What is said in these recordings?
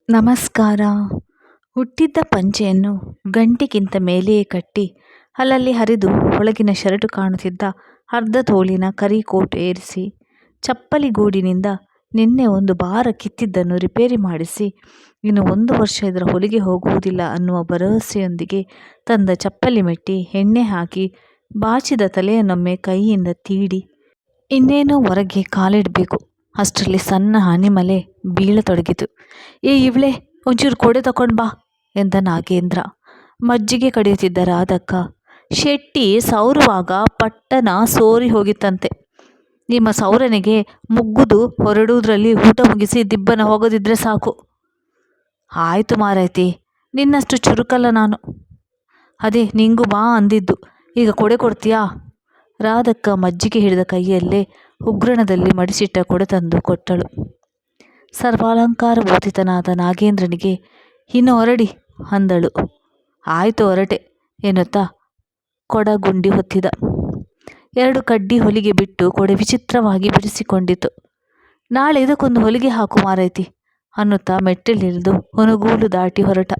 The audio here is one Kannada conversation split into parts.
ನಮಸ್ಕಾರ. ಹುಟ್ಟಿದ್ದ ಪಂಚೆಯನ್ನು ಗಂಟಿಗಿಂತ ಮೇಲೆಯೇ ಕಟ್ಟಿ ಅಲ್ಲಲ್ಲಿ ಹರಿದು ಒಳಗಿನ ಶರಟು ಕಾಣುತ್ತಿದ್ದ ಅರ್ಧ ತೋಳಿನ ಕರಿ ಕೋಟ್ ಏರಿಸಿ, ಚಪ್ಪಲಿಗೂಡಿನಿಂದ ನಿನ್ನೆ ಒಂದು ಭಾರ ಕಿತ್ತಿದ್ದನ್ನು ರಿಪೇರಿ ಮಾಡಿಸಿ, ಇನ್ನು 1 ವರ್ಷ ಇದರ ಹೊಲಿಗೆ ಹೋಗುವುದಿಲ್ಲ ಅನ್ನುವ ಭರವಸೆಯೊಂದಿಗೆ ತಂದ ಚಪ್ಪಲಿ ಮೆಟ್ಟಿ ಎಣ್ಣೆ ಹಾಕಿ ಬಾಚಿದ ತಲೆಯನ್ನೊಮ್ಮೆ ಕೈಯಿಂದ ತೀಡಿ ಇನ್ನೇನೋ ಹೊರಗೆ ಕಾಲಿಡಬೇಕು. ಅಷ್ಟರಲ್ಲಿ ಸಣ್ಣ ಹನಿಮಲೆ ಬೀಳತೊಡಗಿತು. ಏ ಇವಳೆ, ಒಂಚೂರು ಕೊಡೆ ತಗೊಂಡು ಬಾ ಎಂದ ನಾಗೇಂದ್ರ. ಮಜ್ಜಿಗೆ ಕಡಿಯುತ್ತಿದ್ದ ರಾಧಕ್ಕ, ಶೆಟ್ಟಿ ಸೌರುವಾಗ ಪಟ್ಟಣ ಸೋರಿ ಹೋಗಿತ್ತಂತೆ. ನಿಮ್ಮ ಸೌರನಿಗೆ ಮುಗ್ಗುದು ಹೊರಡುವುದರಲ್ಲಿ ಊಟ ಮುಗಿಸಿ ದಿಬ್ಬನ ಹೋಗದಿದ್ರೆ ಸಾಕು. ಆಯ್ತು ಮಾರೈತಿ, ನಿನ್ನಷ್ಟು ಚುರುಕಲ್ಲ ನಾನು. ಅದೇ ನಿಂಗೂ ಬಾ ಅಂದಿದ್ದು. ಈಗ ಕೊಡೆ ಕೊಡ್ತೀಯಾ? ರಾಧಕ್ಕ ಮಜ್ಜಿಗೆ ಹಿಡಿದ ಕೈಯಲ್ಲೇ ಉಗ್ರಣದಲ್ಲಿ ಮಡಿಸಿಟ್ಟ ಕೊಡೆ ತಂದು ಕೊಟ್ಟಳು. ಸರ್ವಾಲಂಕಾರಭೂತಿತನಾದ ನಾಗೇಂದ್ರನಿಗೆ, ಇನ್ನು ಹೊರಡಿ ಅಂದಳು. ಆಯ್ತು ಹೊರಟೆ ಎನ್ನುತ್ತಾ ಕೊಡಗುಂಡಿ ಹೊತ್ತಿದ. 2 ಕಡ್ಡಿ ಹೊಲಿಗೆ ಬಿಟ್ಟು ಕೊಡೆ ವಿಚಿತ್ರವಾಗಿ ಬಿಡಿಸಿಕೊಂಡಿತು. ನಾಳೆ ಇದಕ್ಕೊಂದು ಹೊಲಿಗೆ ಹಾಕು ಮಾರೈತಿ ಅನ್ನುತ್ತಾ ಮೆಟ್ಟಿಲಿಳಿದು ಹುನಗೂಲು ದಾಟಿ ಹೊರಟ.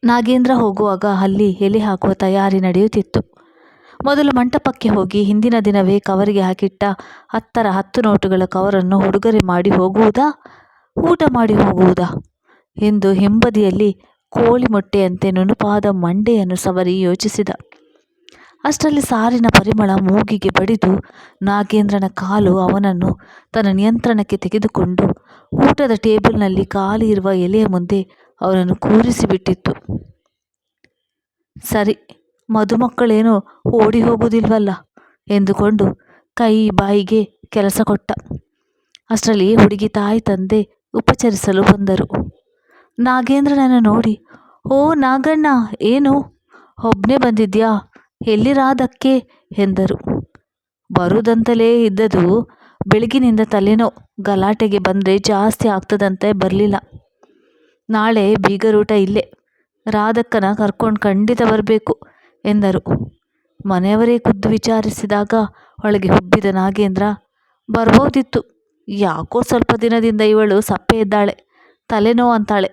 ನಾಗೇಂದ್ರ ಹೋಗುವಾಗ ಅಲ್ಲಿ ಎಲೆ ಹಾಕುವ ತಯಾರಿ ನಡೆಯುತ್ತಿತ್ತು. ಮೊದಲು ಮಂಟಪಕ್ಕೆ ಹೋಗಿ ಹಿಂದಿನ ದಿನವೇ ಕವರಿಗೆ ಹಾಕಿಟ್ಟ 10 ನೋಟುಗಳ ಕವರನ್ನು ಉಡುಗೊರೆ ಮಾಡಿ ಹೋಗುವುದಾ, ಊಟ ಮಾಡಿ ಹೋಗುವುದಾ ಎಂದು ಹಿಂಬದಿಯಲ್ಲಿ ಕೋಳಿ ಮೊಟ್ಟೆಯಂತೆ ನುಣುಪಾದ ಮಂಡೆಯನ್ನು ಸವರಿ ಯೋಚಿಸಿದ. ಅಷ್ಟರಲ್ಲಿ ಸಾರಿನ ಪರಿಮಳ ಮೂಗಿಗೆ ಬಡಿದು ನಾಗೇಂದ್ರನ ಕಾಲು ಅವನನ್ನು ತನ್ನ ನಿಯಂತ್ರಣಕ್ಕೆ ತೆಗೆದುಕೊಂಡು ಊಟದ ಟೇಬಲ್ನಲ್ಲಿ ಖಾಲಿ ಇರುವ ಎಲೆಯ ಮುಂದೆ ಅವನನ್ನು ಕೂರಿಸಿಬಿಟ್ಟಿತ್ತು. ಸರಿ, ಮದುಮಕ್ಕಳೇನು ಓಡಿ ಹೋಗುವುದಿಲ್ವಲ್ಲ ಎಂದುಕೊಂಡು ಕೈ ಬಾಯಿಗೆ ಕೆಲಸ ಕೊಟ್ಟ. ಅಷ್ಟರಲ್ಲಿ ಹುಡುಗಿ ತಾಯಿ ತಂದೆ ಉಪಚರಿಸಲು ಬಂದರು. ನಾಗೇಂದ್ರನನ್ನು ನೋಡಿ, ಓ ನಾಗಣ್ಣ, ಏನು ಒಬ್ಬನೇ ಬಂದಿದ್ಯಾ? ಎಲ್ಲಿ ರಾಧಕ್ಕೆ ಎಂದರು. ಬರುವುದಂತಲೇ ಇದ್ದದು, ಬೆಳಗಿನಿಂದ ತಲೆನೋವು, ಗಲಾಟೆಗೆ ಬಂದರೆ ಜಾಸ್ತಿ ಆಗ್ತದಂತೆ ಬರಲಿಲ್ಲ. ನಾಳೆ ಬೀಗರೂಟ ಇಲ್ಲೇ, ರಾಧಕ್ಕನ ಕರ್ಕೊಂಡು ಖಂಡಿತ ಬರಬೇಕು ಎಂದರು. ಮನೆಯವರೇ ಖುದ್ದು ವಿಚಾರಿಸಿದಾಗ ಒಳಗೆ ಹುಬ್ಬಿದ ನಾಗೇಂದ್ರ, ಬರ್ಬೋದಿತ್ತು, ಯಾಕೋ ಸ್ವಲ್ಪ ದಿನದಿಂದ ಇವಳು ಸಪ್ಪೆ ಇದ್ದಾಳೆ, ತಲೆನೋವು ಅಂತಾಳೆ.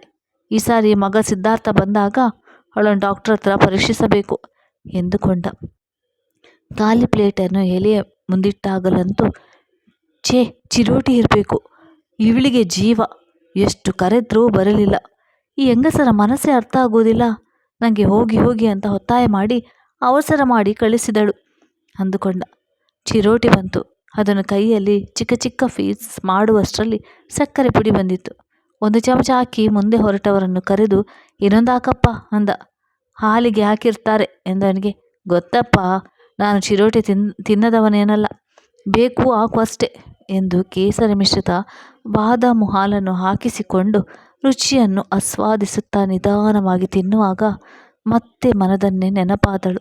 ಈ ಸಾರಿ ಮಗ ಸಿದ್ಧಾರ್ಥ ಬಂದಾಗ ಅವಳನ್ನು ಡಾಕ್ಟರ್ ಹತ್ರ ಪರೀಕ್ಷಿಸಬೇಕು ಎಂದುಕೊಂಡ. ಖಾಲಿ ಪ್ಲೇಟನ್ನು ಎಲೆಯ ಮುಂದಿಟ್ಟಾಗಲಂತೂ ಛೇ, ಚಿರೋಟಿ ಇರಬೇಕು, ಇವಳಿಗೆ ಜೀವ, ಎಷ್ಟು ಕರೆದ್ರೂ ಬರಲಿಲ್ಲ. ಈ ಹೆಂಗಸರ ಮನಸ್ಸೇ ಅರ್ಥ ಆಗುವುದಿಲ್ಲ. ನನಗೆ ಹೋಗಿ ಹೋಗಿ ಅಂತ ಒತ್ತಾಯ ಮಾಡಿ ಅವಸರ ಮಾಡಿ ಕಳಿಸಿದಳು ಅಂದುಕೊಂಡ. ಚಿರೋಟಿ ಬಂತು. ಅದನ್ನು ಕೈಯಲ್ಲಿ ಚಿಕ್ಕ ಚಿಕ್ಕ ಪೀಸ್ ಮಾಡುವಷ್ಟರಲ್ಲಿ ಸಕ್ಕರೆ ಪುಡಿ ಬಂದಿತ್ತು. 1 ಚಮಚ ಹಾಕಿ ಮುಂದೆ ಹೊರಟವರನ್ನು ಕರೆದು, ಇನ್ನೊಂದು ಹಾಕಪ್ಪ ಅಂದ. ಹಾಲಿಗೆ ಹಾಕಿರ್ತಾರೆ ಎಂದವನಿಗೆ, ಗೊತ್ತಪ್ಪ, ನಾನು ಚಿರೋಟಿ ತಿನ್ನದವನೇನಲ್ಲ, ಬೇಕು ಹಾಕು ಅಷ್ಟೆ ಎಂದು ಕೇಸರಿ ಮಿಶ್ರಿತ ಬಾದಾಮು ಹಾಲನ್ನು ಹಾಕಿಸಿಕೊಂಡು ರುಚಿಯನ್ನು ಆಸ್ವಾದಿಸುತ್ತಾ ನಿಧಾನವಾಗಿ ತಿನ್ನುವಾಗ ಮತ್ತೆ ಮನದನ್ನೇ ನೆನಪಾದಳು.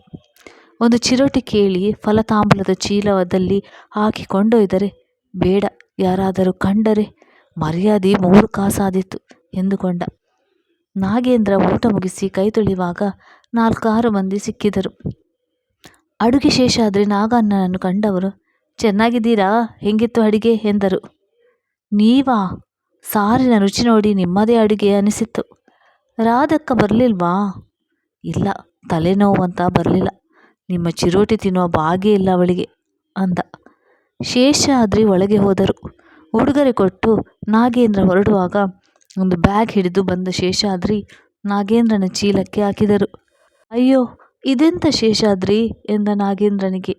ಒಂದು ಚಿರೋಟಿ ಕೇಳಿ ಫಲತಾಂಬೂಲದ ಚೀಲದಲ್ಲಿ ಹಾಕಿಕೊಂಡೊಯ್ದರೆ ಬೇಡ, ಯಾರಾದರೂ ಕಂಡರೆ ಮರ್ಯಾದೆ 3 ಕಾಸಾದೀತು ಎಂದುಕೊಂಡ. ನಾಗೇಂದ್ರ ಊಟ ಮುಗಿಸಿ ಕೈ ತೊಳೆಯುವಾಗ 4-6 ಮಂದಿ ಸಿಕ್ಕಿದರು. ಅಡುಗೆ ಶೇಷಾದ್ರಿ ನಾಗಣ್ಣನನ್ನು ಕಂಡವರು, ಚೆನ್ನಾಗಿದ್ದೀರಾ, ಹೆಂಗಿತ್ತು ಅಡುಗೆ ಎಂದರು. ನೀವಾ? ಸಾರಿನ ರುಚಿ ನೋಡಿ ನಿಮ್ಮದೇ ಅಡುಗೆ ಅನಿಸಿತ್ತು. ರಾಧಕ್ಕ ಬರಲಿಲ್ವಾ? ಇಲ್ಲ, ತಲೆನೋವು ಅಂತ ಬರಲಿಲ್ಲ. ನಿಮ್ಮ ಚಿರೋಟಿ ತಿನ್ನುವ ಭಾಗ್ಯ ಇಲ್ಲ ಅವಳಿಗೆ ಅಂದ. ಶೇಷಾದ್ರಿ ಒಳಗೆ ಹೋದರು. ಉಡುಗೊರೆ ಕೊಟ್ಟು ನಾಗೇಂದ್ರ ಹೊರಡುವಾಗ ಒಂದು ಬ್ಯಾಗ್ ಹಿಡಿದು ಬಂದ ಶೇಷಾದ್ರಿ ನಾಗೇಂದ್ರನ ಚೀಲಕ್ಕೆ ಹಾಕಿದರು. ಅಯ್ಯೋ, ಇದೆಂತ ಶೇಷಾದ್ರಿ ಎಂದ ನಾಗೇಂದ್ರನಿಗೆ.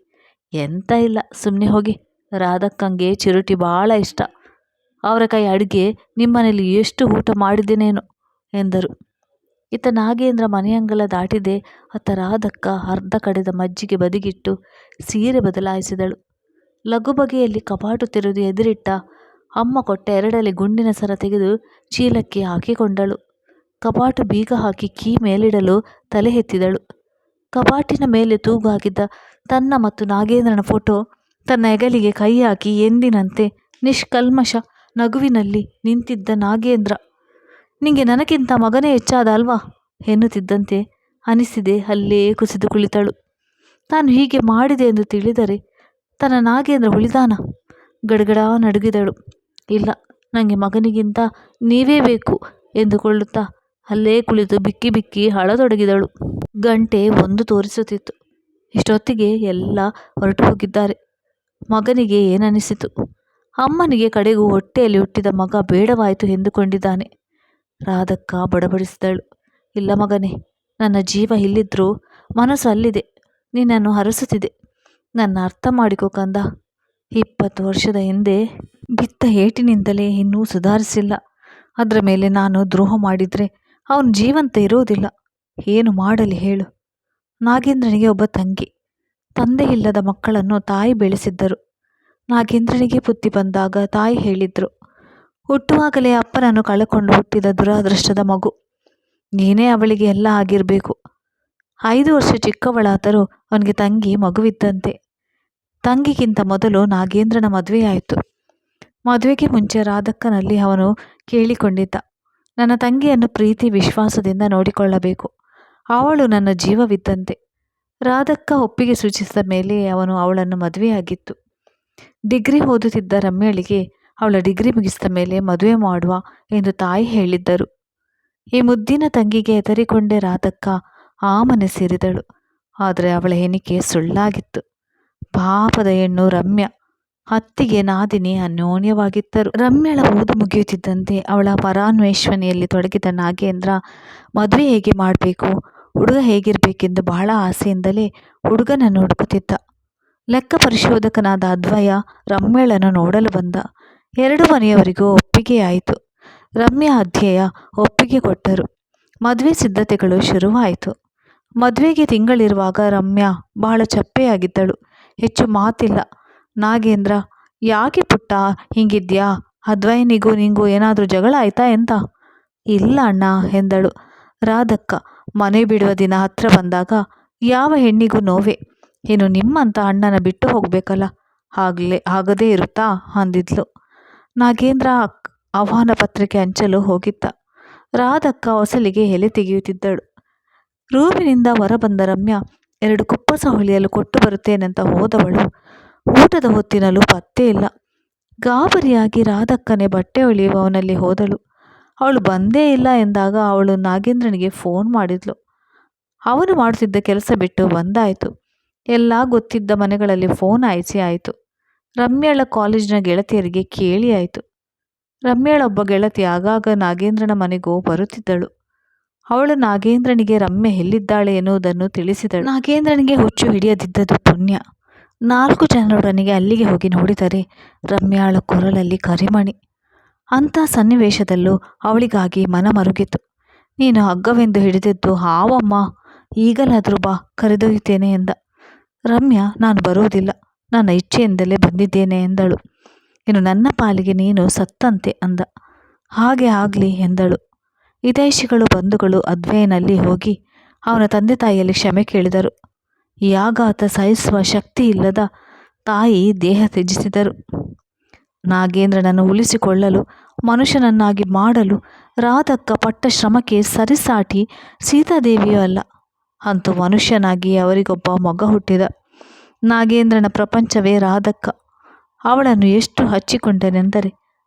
ಎಂತ ಇಲ್ಲ, ಸುಮ್ಮನೆ ಹೋಗಿ, ರಾಧಕ್ಕಂಗೆ ಚಿರೋಟಿ ಭಾಳ ಇಷ್ಟ, ಅವರ ಕೈ ಅಡುಗೆ ನಿಮ್ಮನೇಲಿ ಎಷ್ಟು ಊಟ ಮಾಡಿದ್ದೇನೇನೋ ಎಂದರು. ಇತ್ತ ನಾಗೇಂದ್ರ ಮನೆಯಂಗಲ ದಾಟಿದೆ ಅತ್ತ ರಾಧಕ್ಕ ಅರ್ಧ ಕಡೆದ ಮಜ್ಜಿಗೆ ಬದಿಗಿಟ್ಟು ಸೀರೆ ಬದಲಾಯಿಸಿದಳು. ಲಘು ಬಗೆಯಲ್ಲಿ ಕಪಾಟು ತೆರೆದು ಎದುರಿಟ್ಟ ಅಮ್ಮ ಕೊಟ್ಟ 2 ಗುಂಡಿನ ಸರ ತೆಗೆದು ಚೀಲಕ್ಕೆ ಹಾಕಿಕೊಂಡಳು. ಕಪಾಟು ಬೀಗ ಹಾಕಿ ಕೀ ಮೇಲಿಡಲು ತಲೆ ಎತ್ತಿದಳು. ಕಪಾಟಿನ ಮೇಲೆ ತೂಗು ಹಾಕಿದ್ದ ತನ್ನ ಮತ್ತು ನಾಗೇಂದ್ರನ ಫೋಟೋ ತನ್ನ ಹೆಗಲಿಗೆ ಕೈ ಹಾಕಿ ಎಂದಿನಂತೆ ನಿಷ್ಕಲ್ಮಶ ನಗುವಿನಲ್ಲಿ ನಿಂತಿದ್ದ ನಾಗೇಂದ್ರ, ನಿಂಗೆ ನನಗಿಂತ ಮಗನೇ ಹೆಚ್ಚಾದ ಅಲ್ವಾ ಎನ್ನುತ್ತಿದ್ದಂತೆ ಅನಿಸಿದೆ ಅಲ್ಲೇ ಕುಸಿದು ಕುಳಿತಳು. ತಾನು ಹೀಗೆ ಮಾಡಿದೆ ಎಂದು ತಿಳಿದರೆ ತನ್ನ ನಾಗೇಂದ್ರ ಉಳಿದಾನ? ಗಡಗಡ ನಡುಗಿದಳು. ಇಲ್ಲ, ನನಗೆ ಮಗನಿಗಿಂತ ನೀವೇ ಬೇಕು ಎಂದುಕೊಳ್ಳುತ್ತಾ ಅಲ್ಲೇ ಕುಳಿತು ಬಿಕ್ಕಿ ಬಿಕ್ಕಿ ಅಳತೊಡಗಿದಳು. ಗಂಟೆ 1 ತೋರಿಸುತ್ತಿತ್ತು. ಇಷ್ಟೊತ್ತಿಗೆ ಎಲ್ಲ ಹೊರಟು ಹೋಗಿದ್ದಾರೆ. ಮಗನಿಗೆ ಏನನಿಸಿತು? ಅಮ್ಮನಿಗೆ ಕಡೆಗೂ ಹೊಟ್ಟೆಯಲ್ಲಿ ಹುಟ್ಟಿದ ಮಗ ಬೇಡವಾಯಿತು ಎಂದುಕೊಂಡಿದ್ದಾನೆ. ರಾಧಕ್ಕ ಬಡಬಡಿಸಿದಳು, ಇಲ್ಲ ಮಗನೇ, ನನ್ನ ಜೀವ ಇಲ್ಲಿದ್ರೂ ಮನಸ್ಸು ಅಲ್ಲಿದೆ. ನಿನ್ನನ್ನು ಹರಸುತ್ತಿದೆ. ನನ್ನ ಅರ್ಥ ಮಾಡಿಕೋ ಕಂದ. 20 ವರ್ಷದ ಹಿಂದೆ ಬಿತ್ತ ಏಟಿನಿಂದಲೇ ಇನ್ನೂ ಸುಧಾರಿಸಿಲ್ಲ. ಅದರ ಮೇಲೆ ನಾನು ದ್ರೋಹ ಮಾಡಿದರೆ ಅವನು ಜೀವಂತ ಇರೋದಿಲ್ಲ. ಏನು ಮಾಡಲಿ ಹೇಳು? ನಾಗೇಂದ್ರನಿಗೆ ಒಬ್ಬ ತಂಗಿ. ತಂದೆ ಇಲ್ಲದ ಮಕ್ಕಳನ್ನು ತಾಯಿ ಬೆಳೆಸಿದ್ದರು. ನಾಗೇಂದ್ರನಿಗೆ ಬುದ್ಧಿ ಬಂದಾಗ ತಾಯಿ ಹೇಳಿದ್ರು, ಹುಟ್ಟುವಾಗಲೇ ಅಪ್ಪನನ್ನು ಕಳಕೊಂಡು ಹುಟ್ಟಿದ ದುರಾದೃಷ್ಟದ ಮಗು. ನೀನೇ ಅವಳಿಗೆ ಎಲ್ಲ ಆಗಿರಬೇಕು. 5 ವರ್ಷ ಚಿಕ್ಕವಳಾದರೂ ಅವನಿಗೆ ತಂಗಿ ಮಗುವಿದ್ದಂತೆ. ತಂಗಿಗಿಂತ ಮೊದಲು ನಾಗೇಂದ್ರನ ಮದುವೆಯಾಯಿತು. ಮದುವೆಗೆ ಮುಂಚೆ ರಾಧಕ್ಕನಲ್ಲಿ ಅವನು ಕೇಳಿಕೊಂಡಿದ್ದ, ನನ್ನ ತಂಗಿಯನ್ನು ಪ್ರೀತಿ ವಿಶ್ವಾಸದಿಂದ ನೋಡಿಕೊಳ್ಳಬೇಕು. ಅವಳು ನನ್ನ ಜೀವವಿದ್ದಂತೆ. ರಾಧಕ್ಕ ಒಪ್ಪಿಗೆ ಸೂಚಿಸಿದ ಮೇಲೆ ಅವನು ಅವಳನ್ನು ಮದುವೆಯಾಗಿತ್ತು. ಡಿಗ್ರಿ ಓದುತ್ತಿದ್ದ ರಮ್ಯಳಿಗೆ ಅವಳ ಡಿಗ್ರಿ ಮುಗಿಸಿದ ಮೇಲೆ ಮದುವೆ ಮಾಡುವ ಎಂದು ತಾಯಿ ಹೇಳಿದ್ದರು. ಈ ಮುದ್ದಿನ ತಂಗಿಗೆ ಹೆದರಿಕೊಂಡೇ ರಾಧಕ್ಕ ಆ ಮನೆ ಸೇರಿದಳು. ಆದರೆ ಅವಳ ಎಣಿಕೆ ಸುಳ್ಳಾಗಿತ್ತು. ಪಾಪದ ಹೆಣ್ಣು ರಮ್ಯ, ಅತ್ತಿಗೆ ನಾದಿನಿ ಅನ್ಯೋನ್ಯವಾಗಿದ್ದರು. ರಮ್ಯಳ ಓದು ಮುಗಿಯುತ್ತಿದ್ದಂತೆ ಅವಳ ಪರಾನ್ವೇಷಣೆಯಲ್ಲಿ ತೊಡಗಿದ ನಾಗೇಂದ್ರ ಮದುವೆ ಹೇಗೆ ಮಾಡಬೇಕು, ಹುಡುಗ ಹೇಗಿರಬೇಕೆಂದು ಬಹಳ ಆಸೆಯಿಂದಲೇ ಹುಡುಗನನ್ನು ಹುಡುಕುತ್ತಿದ್ದ. ಲೆಕ್ಕ ಪರಿಶೋಧಕನಾದ ಅದ್ವಯ ರಮ್ಯಳನ್ನು ನೋಡಲು ಬಂದ. 2 ಮನೆಯವರಿಗೂ ಒಪ್ಪಿಗೆಯಾಯಿತು. ರಮ್ಯಾ ಅಧ್ಯಯ ಒಪ್ಪಿಗೆ ಕೊಟ್ಟರು. ಮದುವೆ ಸಿದ್ಧತೆಗಳು ಶುರುವಾಯಿತು. ಮದುವೆಗೆ ತಿಂಗಳಿರುವಾಗ ರಮ್ಯಾ ಬಹಳ ಚಪ್ಪೆಯಾಗಿದ್ದಳು. ಹೆಚ್ಚು ಮಾತಿಲ್ಲ. ನಾಗೇಂದ್ರ, ಯಾಕೆ ಪುಟ್ಟ ಹಿಂಗಿದ್ಯಾ? ಅದ್ವಯನಿಗೂ ನಿಂಗೂ ಏನಾದರೂ ಜಗಳ ಆಯ್ತಾ ಎಂತ? ಇಲ್ಲ ಅಣ್ಣ ಎಂದಳು. ರಾಧಕ್ಕ, ಮನೆ ಬಿಡುವ ದಿನ ಹತ್ರ ಬಂದಾಗ ಯಾವ ಹೆಣ್ಣಿಗೂ ನೋವೇ. ಇನ್ನು ನಿಮ್ಮಂತ ಅಣ್ಣನ ಬಿಟ್ಟು ಹೋಗ್ಬೇಕಲ್ಲ, ಆಗದೇ ಇರುತ್ತಾ ಅಂದಿದ್ಲು. ನಾಗೇಂದ್ರ ಆಹ್ವಾನ ಪತ್ರಿಕೆ ಹಂಚಲು ಹೋಗಿದ್ದ. ರಾಧಕ್ಕ ಹೊಸಲಿಗೆ ಎಲೆ ತೆಗೆಯುತ್ತಿದ್ದಳು. ರೂಮಿನಿಂದ ಹೊರ ಬಂದ ರಮ್ಯಾ 2 ಕುಪ್ಪಸ ಹೊಲಿಯಲು ಕೊಟ್ಟು ಬರುತ್ತೇನೆಂತ ಹೋದವಳು ಊಟದ ಹೊತ್ತಿನಲ್ಲೂ ಪತ್ತೆ ಇಲ್ಲ. ಗಾಬರಿಯಾಗಿ ರಾಧಕ್ಕನೆ ಬಟ್ಟೆ ಹೊಲಿಯುವವನಲ್ಲಿ ಹೋದಳು. ಅವಳು ಬಂದೇ ಇಲ್ಲ ಎಂದಾಗ ಅವಳು ನಾಗೇಂದ್ರನಿಗೆ ಫೋನ್ ಮಾಡಿದ್ಲು. ಅವನು ಮಾಡುತ್ತಿದ್ದ ಕೆಲಸ ಬಿಟ್ಟು ಬಂದಾಯಿತು. ಎಲ್ಲ ಗೊತ್ತಿದ್ದ ಮನೆಗಳಲ್ಲಿ ಫೋನ್ ಹಾಯಿಸಿ ಆಯಿತು. ರಮ್ಯಾಳ ಕಾಲೇಜಿನ ಗೆಳತಿಯರಿಗೆ ಕೇಳಿ ಆಯಿತು. ರಮ್ಯಾಳೊಬ್ಬ ಗೆಳತಿ ಆಗಾಗ ನಾಗೇಂದ್ರನ ಮನೆಗೂ ಬರುತ್ತಿದ್ದಳು. ಅವಳು ನಾಗೇಂದ್ರನಿಗೆ ರಮ್ಯೆ ಎಲ್ಲಿದ್ದಾಳೆ ಎನ್ನುವುದನ್ನು ತಿಳಿಸಿದಳು. ನಾಗೇಂದ್ರನಿಗೆ ಹುಚ್ಚು ಹಿಡಿಯದಿದ್ದದು ಪುಣ್ಯ. 4 ಜನರೊಡನೆಗೆ ಅಲ್ಲಿಗೆ ಹೋಗಿ ನೋಡಿದರೆ ರಮ್ಯಾಳ ಕೊರಳಲ್ಲಿ ಕರಿಮಣಿ. ಅಂಥ ಸನ್ನಿವೇಶದಲ್ಲೂ ಅವಳಿಗಾಗಿ ಮನ ಮರುಗಿತು. ನೀನು ಹಗ್ಗವೆಂದು ಹಿಡಿದಿದ್ದು ಹಾವಮ್ಮ, ಈಗಲಾದರೂ ಬಾ, ಕರೆದೊಯ್ಯುತ್ತೇನೆ ಎಂದ. ರಮ್ಯಾ, ನಾನು ಬರುವುದಿಲ್ಲ, ನನ್ನ ಇಚ್ಛೆಯಿಂದಲೇ ಬಂದಿದ್ದೇನೆ ಎಂದಳು. ಇನ್ನು ನನ್ನ ಪಾಲಿಗೆ ನೀನು ಸತ್ತಂತೆ ಅಂದ. ಹಾಗೆ ಆಗಲಿ ಎಂದಳು. ಹಿತೈಷಿಗಳು ಬಂಧುಗಳು ಅದ್ವಯನಲ್ಲಿ ಹೋಗಿ ಅವನ ತಂದೆ ತಾಯಿಯಲ್ಲಿ ಕ್ಷಮೆ ಕೇಳಿದರು. ಈ ಆಘಾತ ಸಹಿಸುವ ಶಕ್ತಿ ಇಲ್ಲದ ತಾಯಿ ದೇಹ ತ್ಯಜಿಸಿದರು. ನಾಗೇಂದ್ರನನ್ನು ಉಳಿಸಿಕೊಳ್ಳಲು, ಮನುಷ್ಯನನ್ನಾಗಿ ಮಾಡಲು ರಾಧಕ್ಕ ಪಟ್ಟ ಶ್ರಮಕ್ಕೆ ಸರಿಸಾಟಿ ಸೀತಾದೇವಿಯೂ ಅಲ್ಲ. ಅಂತೂ ಮನುಷ್ಯನಾಗಿ ಅವರಿಗೊಬ್ಬ ಮಗ ಹುಟ್ಟಿದ. ನಾಗೇಂದ್ರನ ಪ್ರಪಂಚವೇ ರಾಧಕ್ಕ. ಅವಳನ್ನು ಎಷ್ಟು ಹಚ್ಚಿಕೊಂಡನೆಂದರೆ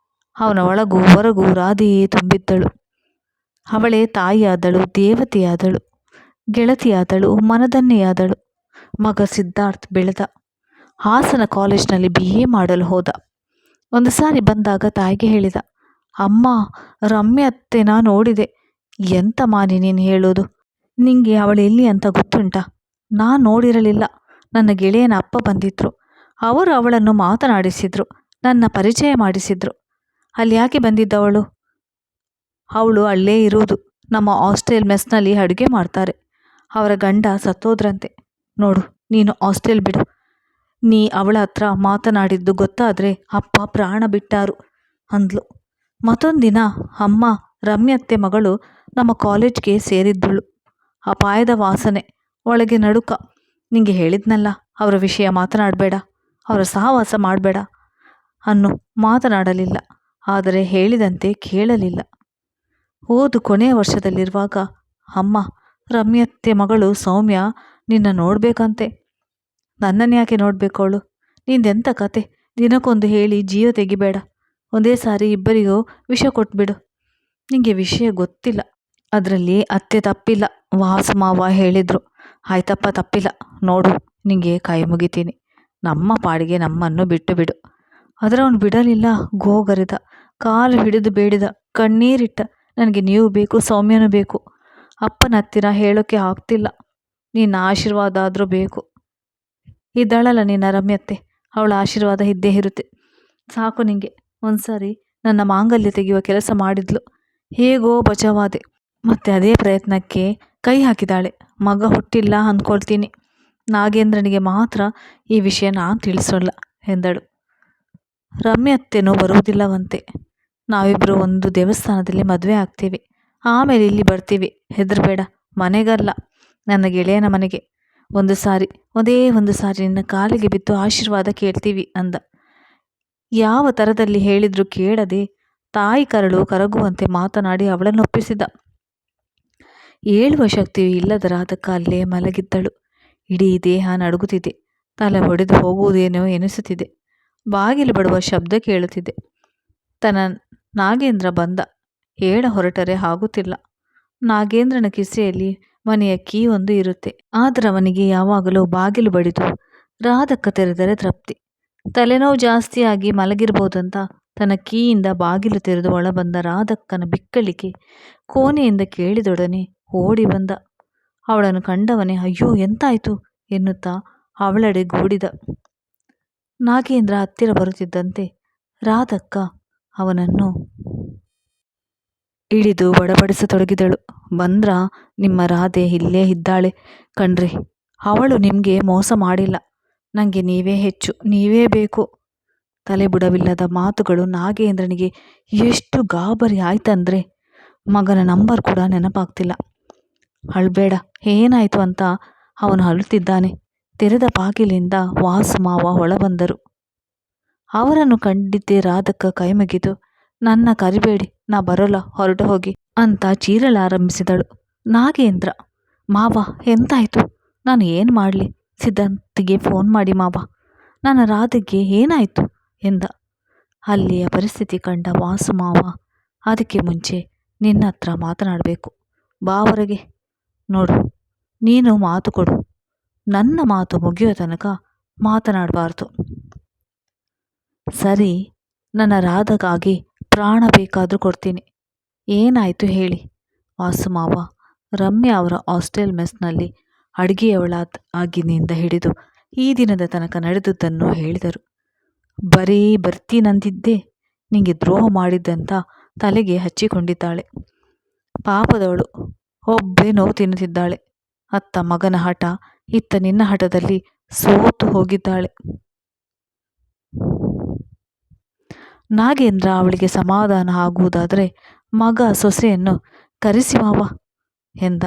ಅವನ ಒಳಗೂ ಹೊರಗೂ ರಾಧೆಯೇ ತುಂಬಿದ್ದಳು. ಅವಳೇ ತಾಯಿಯಾದಳು, ದೇವತೆಯಾದಳು, ಗೆಳತಿಯಾದಳು, ಮನದನ್ನೆಯಾದಳು. ಮಗ ಸಿದ್ಧಾರ್ಥ್ ಬೆಳೆದ. ಹಾಸನ ಕಾಲೇಜಿನಲ್ಲಿ BA ಮಾಡಲು ಹೋದ. ಒಂದು ಸಾರಿ ಬಂದಾಗ ತಾಯಿಗೆ ಹೇಳಿದ, ಅಮ್ಮ, ರಮ್ಯ ಅತ್ತೆನ ನೋಡಿದೆ. ಎಂತ ಮಾನಿ ನೀನು ಹೇಳೋದು? ನಿಂಗೆ ಅವಳು ಎಲ್ಲಿ ಅಂತ ಗೊತ್ತುಂಟಾ? ನಾನು ನೋಡಿರಲಿಲ್ಲ. ನನ್ನ ಗೆಳೆಯನ ಅಪ್ಪ ಬಂದಿದ್ರು. ಅವರು ಅವಳನ್ನು ಮಾತನಾಡಿಸಿದ್ರು, ನನ್ನ ಪರಿಚಯ ಮಾಡಿಸಿದ್ರು. ಅಲ್ಲಿ ಯಾಕೆ ಬಂದಿದ್ದವಳು? ಅವಳು ಅಲ್ಲೇ ಇರುವುದು. ನಮ್ಮ ಹಾಸ್ಟೆಲ್ ಮೆಸ್ನಲ್ಲಿ ಅಡುಗೆ ಮಾಡ್ತಾರೆ. ಅವರ ಗಂಡ ಸತ್ತೋದ್ರಂತೆ. ನೋಡು, ನೀನು ಹಾಸ್ಟೆಲ್ ಬಿಡು. ನೀ ಅವಳ ಹತ್ರ ಮಾತನಾಡಿದ್ದು ಗೊತ್ತಾದರೆ ಅಪ್ಪ ಪ್ರಾಣ ಬಿಟ್ಟಾರು ಅಂದ್ಲು. ಮತ್ತೊಂದಿನ, ಅಮ್ಮ, ರಮ್ಯತ್ತೆ ಮಗಳು ನಮ್ಮ ಕಾಲೇಜ್ಗೆ ಸೇರಿದ್ದಳು. ಅಪಾಯದ ವಾಸನೆ, ಒಳಗೆ ನಡುಕ. ನಿಂಗೆ ಹೇಳಿದ್ನಲ್ಲ, ಅವರ ವಿಷಯ ಮಾತನಾಡಬೇಡ, ಅವರ ಸಹವಾಸ ಮಾಡಬೇಡ ಅನ್ನು. ಮಾತನಾಡಲಿಲ್ಲ. ಆದರೆ ಹೇಳಿದಂತೆ ಕೇಳಲಿಲ್ಲ. ಓದು ಕೊನೆಯ ವರ್ಷದಲ್ಲಿರುವಾಗ, ಅಮ್ಮ, ರಮ್ಯತ್ತೆ ಮಗಳು ಸೌಮ್ಯ ನಿನ್ನ ನೋಡಬೇಕಂತೆ. ನನ್ನನ್ನು ಯಾಕೆ ನೋಡಬೇಕು ಅವಳು? ನಿಂದೆಂಥ ಕತೆ? ದಿನಕ್ಕೊಂದು ಹೇಳಿ ಜೀವ ತೆಗಿಬೇಡ. ಒಂದೇ ಸಾರಿ ಇಬ್ಬರಿಗೂ ವಿಷ ಕೊಟ್ಬಿಡು. ನಿಂಗೆ ವಿಷಯ ಗೊತ್ತಿಲ್ಲ. ಅದರಲ್ಲಿ ಅತ್ತೆ ತಪ್ಪಿಲ್ಲ. ವಾಸು ಮಾವ ಹೇಳಿದ್ರು. ಆಯ್ತಪ್ಪ, ತಪ್ಪಿಲ್ಲ. ನೋಡು, ನಿಂಗೆ ಕೈ ಮುಗಿತೀನಿ. ನಮ್ಮ ಪಾಡಿಗೆ ನಮ್ಮನ್ನು ಬಿಟ್ಟು ಬಿಡು. ಆದರೆ ಅವನು ಬಿಡಲಿಲ್ಲ. ಗೋಗರೆದ, ಕಾಲು ಹಿಡಿದು ಬೇಡಿದ, ಕಣ್ಣೀರಿಟ್ಟ. ನನಗೆ ನೀವು ಬೇಕು, ಸೌಮ್ಯನೂ ಬೇಕು. ಅಪ್ಪನ ಹತ್ತಿರ ಹೇಳೋಕ್ಕೆ ಆಗ್ತಿಲ್ಲ. ನಿನ್ನ ಆಶೀರ್ವಾದ ಆದರೂ ಬೇಕು. ಇದ್ದಾಳಲ್ಲ ನಿನ್ನ ರಮ್ಯತ್ತೆ, ಅವಳ ಆಶೀರ್ವಾದ ಇದ್ದೇ ಇರುತ್ತೆ. ಸಾಕು ನಿಂಗೆ. ಒಂದ್ಸಾರಿ ನನ್ನ ಮಾಂಗಲ್ಯ ತೆಗೆಯುವ ಕೆಲಸ ಮಾಡಿದ್ಲು. ಹೇಗೋ ಬಚಾವಾದೆ. ಮತ್ತೆ ಅದೇ ಪ್ರಯತ್ನಕ್ಕೆ ಕೈ ಹಾಕಿದಾಳೆ. ಮಗ ಹುಟ್ಟಿಲ್ಲ ಅಂದ್ಕೊಳ್ತೀನಿ. ನಾಗೇಂದ್ರನಿಗೆ ಮಾತ್ರ ಈ ವಿಷಯ ನಾನು ತಿಳಿಸೋಲ್ಲ ಎಂದಳು. ರಮ್ಯತ್ತೆನೂ ಬರುವುದಿಲ್ಲವಂತೆ. ನಾವಿಬ್ಬರು ಒಂದು ದೇವಸ್ಥಾನದಲ್ಲಿ ಮದುವೆ ಆಗ್ತೀವಿ. ಆಮೇಲೆ ಇಲ್ಲಿ ಬರ್ತೀವಿ. ಹೆದರಬೇಡ. ಮನೆಗಲ್ಲ, ನನ್ನ ಗೆಳೆಯನ ಮನೆಗೆ. ಒಂದೇ ಒಂದು ಸಾರಿ ನಿನ್ನ ಕಾಲಿಗೆ ಬಿದ್ದು ಆಶೀರ್ವಾದ ಕೇಳ್ತೀವಿ ಅಂದ. ಯಾವ ಥರದಲ್ಲಿ ಹೇಳಿದ್ರು ಕೇಳದೆ ತಾಯಿ ಕರಳು ಕರಗುವಂತೆ ಮಾತನಾಡಿ ಅವಳನ್ನು ಒಪ್ಪಿಸಿದ. ಏಳುವ ಶಕ್ತಿಯು ಇಲ್ಲದ ರಾಧಕ್ಕ ಅಲ್ಲೇ ಮಲಗಿದ್ದಳು. ಇಡೀ ದೇಹ ನಡುಗುತ್ತಿದೆ. ತಲೆ ಹೊಡೆದು ಹೋಗುವುದೇನೋ ಎನಿಸುತ್ತಿದೆ. ಬಾಗಿಲು ಬಡುವ ಶಬ್ದ ಕೇಳುತ್ತಿದೆ. ನಾಗೇಂದ್ರ ಬಂದ. ಹೇಳ ಹೊರಟರೆ ಆಗುತ್ತಿಲ್ಲ. ನಾಗೇಂದ್ರನ ಕಿಸೆಯಲ್ಲಿ ಮನೆಯ ಕೀ ಒಂದು ಇರುತ್ತೆ. ಆದರೆ ಅವನಿಗೆ ಯಾವಾಗಲೂ ಬಾಗಿಲು ಬಡಿದು ರಾಧಕ್ಕ ತೆರೆದರೆ ತೃಪ್ತಿ. ತಲೆನೋವು ಜಾಸ್ತಿಯಾಗಿ ಮಲಗಿರ್ಬೋದಂತ ತನ್ನ ಕೀಯಿಂದ ಬಾಗಿಲು ತೆರೆದು ಒಳ ಬಂದ ರಾಧಕ್ಕನ ಬಿಕ್ಕಳಿಕೆ ಕೋಣೆಯಿಂದ ಕೇಳಿದೊಡನೆ ಓಡಿ ಬಂದ. ಅವಳನ್ನು ಕಂಡವನೇ ಅಯ್ಯೋ ಎಂತಾಯ್ತು ಎನ್ನುತ್ತಾ ಅವಳೆಡೆ ಗೂಡಿದ. ನಾಗೇಂದ್ರ ಹತ್ತಿರ ಬರುತ್ತಿದ್ದಂತೆ ರಾಧಕ್ಕ ಅವನನ್ನು ಹಿಡಿದು ಬಡಬಡಿಸತೊಡಗಿದಳು. ಬಂದ್ರ ನಿಮ್ಮ ರಾಧೆ ಇಲ್ಲೇ ಇದ್ದಾಳೆ ಕಣ್ರಿ. ಅವಳು ನಿಮಗೆ ಮೋಸ ಮಾಡಿಲ್ಲ. ನನಗೆ ನೀವೇ ಹೆಚ್ಚು, ನೀವೇ ಬೇಕು. ತಲೆಬುಡವಿಲ್ಲದ ಮಾತುಗಳು ನಾಗೇಂದ್ರನಿಗೆ ಎಷ್ಟು ಗಾಬರಿ ಆಯ್ತಂದ್ರೆ ಮಗನ ನಂಬರ್ ಕೂಡ ನೆನಪಾಗ್ತಿಲ್ಲ. ಅಳ್ಬೇಡ, ಏನಾಯ್ತು ಅಂತ ಅವನು ಅಳುತ್ತಿದ್ದಾನೆ. ತೆರೆದ ಬಾಗಿಲಿಂದ ವಾಸು ಮಾವ ಒಳ ಬಂದರು. ಅವರನ್ನು ಕಂಡಿದ್ದೇ ರಾಧಕ್ಕ ಕೈಮುಗಿದು, ನನ್ನ ಕರಿಬೇಡಿ, ನಾ ಬರೋಲ್ಲ, ಹೊರಟು ಹೋಗಿ ಅಂತ ಚೀರಲಾರಂಭಿಸಿದಳು. ನಾಗೇಂದ್ರ, ಮಾವ ಎಂತಾಯ್ತು? ನಾನು ಏನು ಮಾಡಲಿ? ಸಿದ್ಧಾಂತಿಗೆ ಫೋನ್ ಮಾಡಿ ಮಾವ, ನನ್ನ ರಾಧೆಗೆ ಏನಾಯ್ತು ಎಂದ. ಅಲ್ಲಿಯ ಪರಿಸ್ಥಿತಿ ಕಂಡ ವಾಸು ಮಾವ, ಅದಕ್ಕೆ ಮುಂಚೆ ನಿನ್ನ ಹತ್ರ ಮಾತನಾಡಬೇಕು. ಬಾ ಹೊರಗೆ. ನೋಡು, ನೀನು ಮಾತು ಕೊಡು. ನನ್ನ ಮಾತು ಮುಗಿಯೋ ತನಕ ಮಾತನಾಡಬಾರ್ದು. ಸರಿ, ನನ್ನ ರಾಧಗಾಗಿ ಪ್ರಾಣ ಬೇಕಾದರೂ ಕೊಡ್ತೀನಿ. ಏನಾಯಿತು ಹೇಳಿ. ವಾಸು ಮಾವ ರಮ್ಯಾ ಅವರ ಹಾಸ್ಟೆಲ್ ಮೆಸ್ನಲ್ಲಿ ಆಗಿನಿಂದ ಹಿಡಿದು ಈ ದಿನದ ತನಕ ನಡೆದುದನ್ನು ಹೇಳಿದರು. ಬರೀ ಬರ್ತೀನಂದಿದ್ದೆ ನಿಂಗೆ ದ್ರೋಹ ಮಾಡಿದ್ದಂತ ತಲೆಗೆ ಹಚ್ಚಿಕೊಂಡಿದ್ದಾಳೆ. ಪಾಪದವಳು ಒಬ್ಬೇ ನೋವು ತಿನ್ನುತ್ತಿದ್ದಾಳೆ. ಅತ್ತ ಮಗನ ಹಠ, ಇತ್ತ ನಿನ್ನ ಹಠದಲ್ಲಿ ಸೋತು ಹೋಗಿದ್ದಾಳೆ. ನಾಗೇಂದ್ರ ಅವಳಿಗೆ ಸಮಾಧಾನ ಆಗುವುದಾದರೆ ಮಗ ಸೊಸೆಯನ್ನು ಕರೆಸಿ ಮಾವ ಎಂದ.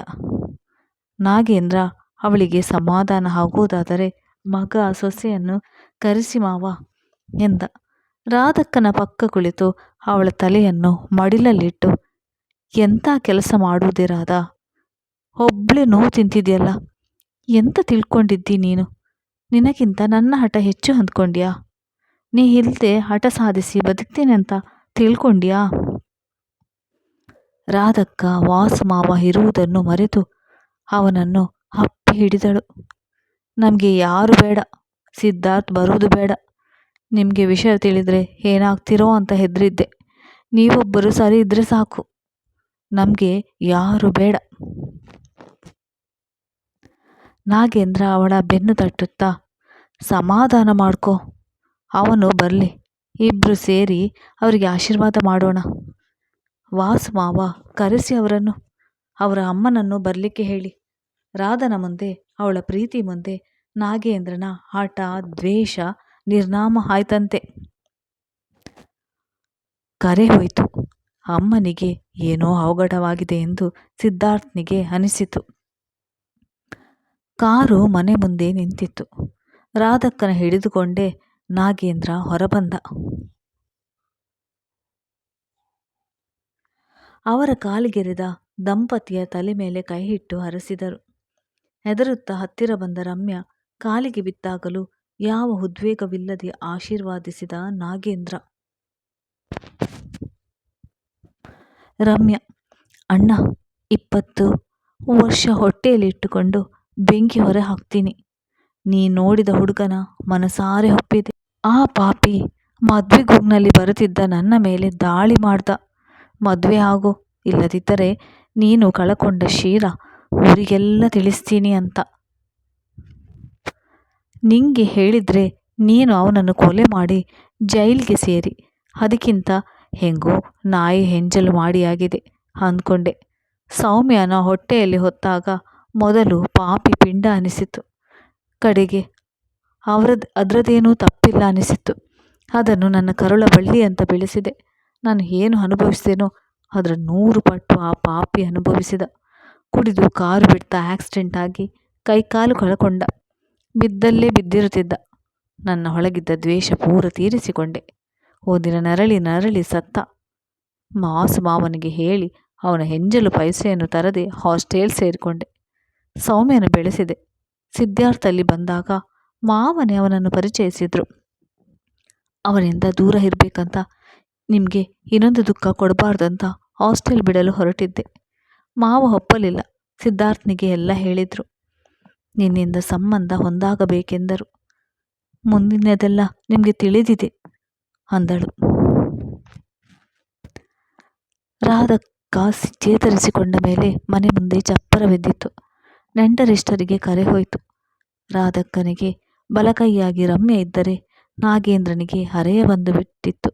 ನಾಗೇಂದ್ರ ಅವಳಿಗೆ ಸಮಾಧಾನ ಆಗುವುದಾದರೆ ಮಗ ಸೊಸೆಯನ್ನು ಕರೆಸಿ ಮಾವ ಎಂದ. ರಾಧಕ್ಕನ ಪಕ್ಕ ಕುಳಿತು ಅವಳ ತಲೆಯನ್ನು ಮಡಿಲಲ್ಲಿಟ್ಟು, ಎಂಥ ಕೆಲಸ ಮಾಡುವುದೇ ರಾಧ? ಒಬ್ಳೆ ನೋವು ತಿಂತಿದ್ಯಲ್ಲ. ಎಂತ ತಿಳ್ಕೊಂಡಿದ್ದಿ ನೀನು? ನಿನಗಿಂತ ನನ್ನ ಹಠ ಹೆಚ್ಚು ಅಂದ್ಕೊಂಡ್ಯಾ? ನೀ ಇಲ್ಲದೆ ಹಠ ಸಾಧಿಸಿ ಬದುಕ್ತೀನಿ ಅಂತ ತಿಳ್ಕೊಂಡ್ಯಾ? ರಾಧಕ್ಕ ವಾಸು ಮಾವ ಇರುವುದನ್ನು ಮರೆತು ಅವನನ್ನು ಅಪ್ಪಿ ಹಿಡಿದಳು. ನಮಗೆ ಯಾರು ಬೇಡ, ಸಿದ್ಧಾರ್ಥ್ ಬರುವುದು ಬೇಡ. ನಿಮಗೆ ವಿಷಯ ತಿಳಿದ್ರೆ ಏನಾಗ್ತಿರೋ ಅಂತ ಹೆದರಿದ್ದೆ. ನೀವೊಬ್ಬರು ಸರಿ ಇದ್ರೆ ಸಾಕು. ನಮಗೆ ಯಾರು ಬೇಡ. ನಾಗೇಂದ್ರ ಅವಳ ಬೆನ್ನು ತಟ್ಟುತ್ತಾ, ಸಮಾಧಾನ ಮಾಡ್ಕೋ, ಅವನು ಬರಲಿ, ಇಬ್ರು ಸೇರಿ ಅವರಿಗೆ ಆಶೀರ್ವಾದ ಮಾಡೋಣ. ವಾಸು ಮಾವ ಕರೆಸಿ ಅವರನ್ನು, ಅವರ ಅಮ್ಮನನ್ನು ಬರಲಿಕ್ಕೆ ಹೇಳಿ. ರಾಧನ ಮುಂದೆ, ಅವಳ ಪ್ರೀತಿ ಮುಂದೆ ನಾಗೇಂದ್ರನ ಹಠ, ದ್ವೇಷ ನಿರ್ನಾಮ ಆಯ್ತಂತೆ. ಕರೆ ಹೋಯಿತು. ಅಮ್ಮನಿಗೆ ಏನೋ ಅವಘಡವಾಗಿದೆ ಎಂದು ಸಿದ್ಧಾರ್ಥ್ನಿಗೆ ಅನಿಸಿತು. ಕಾರು ಮನೆ ಮುಂದೆ ನಿಂತಿತ್ತು. ರಾಧಕ್ಕನ ಹಿಡಿದುಕೊಂಡೇ ನಾಗೇಂದ್ರ ಹೊರಬಂದ. ಅವರ ಕಾಲಿಗೆರೆದ ದಂಪತಿಯ ತಲೆ ಮೇಲೆ ಕೈ ಇಟ್ಟು ಹರಸಿದರು. ಹೆದರುತ್ತಾ ಹತ್ತಿರ ಬಂದ ರಮ್ಯಾ ಕಾಲಿಗೆ ಬಿದ್ದಾಗಲೂ ಯಾವ ಉದ್ವೇಗವಿಲ್ಲದೆ ಆಶೀರ್ವಾದಿಸಿದ ನಾಗೇಂದ್ರ. ರಮ್ಯಾ: ಅಣ್ಣ, 20 ವರ್ಷ ಹೊಟ್ಟೆಯಲ್ಲಿಟ್ಟುಕೊಂಡು ಬೆಂಕಿ ಹೊರ ಹಾಕ್ತೀನಿ. ನೀ ನೋಡಿದ ಹುಡುಗನ ಮನಸಾರೆ ಒಪ್ಪಿದೆ. ಆ ಪಾಪಿ ಮದ್ವೆ ಗುಗ್ನಲ್ಲಿ ಬರುತ್ತಿದ್ದ ನನ್ನ ಮೇಲೆ ದಾಳಿ ಮಾಡ್ದ. ಮದುವೆ ಆಗೋ, ಇಲ್ಲದಿದ್ದರೆ ನೀನು ಕಳಕೊಂಡ ಶೀರ ಊರಿಗೆಲ್ಲ ತಿಳಿಸ್ತೀನಿ ಅಂತ. ನಿಂಗೆ ಹೇಳಿದ್ರೆ ನೀನು ಅವನನ್ನು ಕೊಲೆ ಮಾಡಿ ಜೈಲಿಗೆ ಸೇರಿ ಅದಕ್ಕಿಂತ ಹೆಂಗೋ ನಾಯಿ ಹೆಂಜಲು ಮಾಡಿಯಾಗಿದೆ ಅಂದ್ಕೊಂಡೆ. ಸೌಮ್ಯನ ಹೊಟ್ಟೆಯಲ್ಲಿ ಹೊತ್ತಾಗ ಮೊದಲು ಪಾಪಿ ಪಿಂಡ ಅನಿಸಿತು. ಕಡೆಗೆ ಅದರದೇನೂ ತಪ್ಪಿಲ್ಲ ಅನಿಸಿತು. ಅದನ್ನು ನನ್ನ ಕರುಳ ಬಳ್ಳಿ ಅಂತ ಬೆಳೆಸಿದೆ. ನಾನು ಏನು ಅನುಭವಿಸಿದೆನೋ ಅದರ 100 ಪಟ್ಟು ಆ ಪಾಪಿ ಅನುಭವಿಸಿದ. ಕುಡಿದು ಕಾರು ಬಿಡ್ತಾ ಆಕ್ಸಿಡೆಂಟ್ ಆಗಿ ಕೈಕಾಲು ಕಳ್ಕೊಂಡ. ಬಿದ್ದಲ್ಲೇ ಬಿದ್ದಿರುತ್ತಿದ್ದ. ನನ್ನ ಒಳಗಿದ್ದ ದ್ವೇಷ ಪೂರ ತೀರಿಸಿಕೊಂಡೆ. ಒಂದಿನ ನರಳಿ ಸತ್ತ. ಮಾವನಿಗೆ ಹೇಳಿ ಅವನ ಹೆಂಜಲು ಪೈಸೆಯನ್ನು ತರದೆ ಹಾಸ್ಟೆಲ್ ಸೇರಿಕೊಂಡೆ. ಸೌಮ್ಯನ ಬೆಳೆಸಿದೆ. ಸಿದ್ಧಾರ್ಥಲ್ಲಿ ಬಂದಾಗ ಮಾವನೇ ಅವನನ್ನು ಪರಿಚಯಿಸಿದ್ರು. ಅವನಿಂದ ದೂರ ಇರಬೇಕಂತ, ನಿಮಗೆ ಇನ್ನೊಂದು ದುಃಖ ಕೊಡಬಾರ್ದಂತ ಹಾಸ್ಟೆಲ್ ಬಿಡಲು ಹೊರಟಿದ್ದೆ. ಮಾವ ಒಪ್ಪಲಿಲ್ಲ. ಸಿದ್ಧಾರ್ಥನಿಗೆ ಎಲ್ಲ ಹೇಳಿದ್ರು. ನಿನ್ನಿಂದ ಸಂಬಂಧ ಹೊಂದಾಗಬೇಕೆಂದರು. ಮುಂದಿನದೆಲ್ಲ ನಿಮಗೆ ತಿಳಿದಿದೆ ಅಂದಳು. ರಾಧಕ್ಕ ಚೇತರಿಸಿಕೊಂಡ ಮೇಲೆ ಮನೆ ಮುಂದೆ ಚಪ್ಪರವೆದ್ದಿತ್ತು. ನೆಂಟರಿಷ್ಟರಿಗೆ ಕರೆ ಹೋಯಿತು. ರಾಧಕ್ಕನಿಗೆ ಬಲಕೈಯಾಗಿ ರಮ್ಯ ಇದ್ದರೆ ನಾಗೇಂದ್ರನಿಗೆ ಹರೆಯ ಬಂದು ಬಿಟ್ಟಿತ್ತು.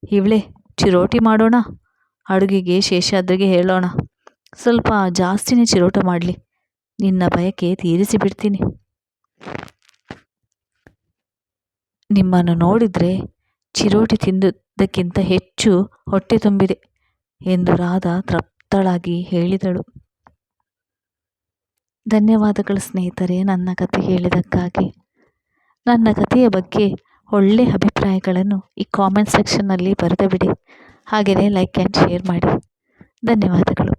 ಇವಳೆ ಚಿರೋಟಿ ಮಾಡೋಣ, ಅಡುಗೆಗೆ ಶೇಷಾದ್ರಿಗೆ ಹೇಳೋಣ, ಸ್ವಲ್ಪ ಜಾಸ್ತಿನೇ ಚಿರೋಟ ಮಾಡಲಿ, ನಿನ್ನ ಬಯಕೆ ತೀರಿಸಿಬಿಡ್ತೀನಿ. ನಿಮ್ಮನ್ನು ನೋಡಿದರೆ ಚಿರೋಟಿ ತಿಂದುದಕ್ಕಿಂತ ಹೆಚ್ಚು ಹೊಟ್ಟೆ ತುಂಬಿದೆ ಎಂದು ರಾಧಾ ತೃಪ್ತಳಾಗಿ ಹೇಳಿದಳು. ಧನ್ಯವಾದಗಳು ಸ್ನೇಹಿತರೆ, ನನ್ನ ಕತೆ ಹೇಳಿದ್ದಕ್ಕಾಗಿ. ನನ್ನ ಕಥೆಯ ಬಗ್ಗೆ ಒಳ್ಳೆ ಅಭಿಪ್ರಾಯಗಳನ್ನು ಈ ಕಾಮೆಂಟ್ ಸೆಕ್ಷನ್ನಲ್ಲಿ ಬರೆದು ಬಿಡಿ. ಹಾಗೆಯೇ ಲೈಕ್ ಆ್ಯಂಡ್ ಶೇರ್ ಮಾಡಿ. ಧನ್ಯವಾದಗಳು.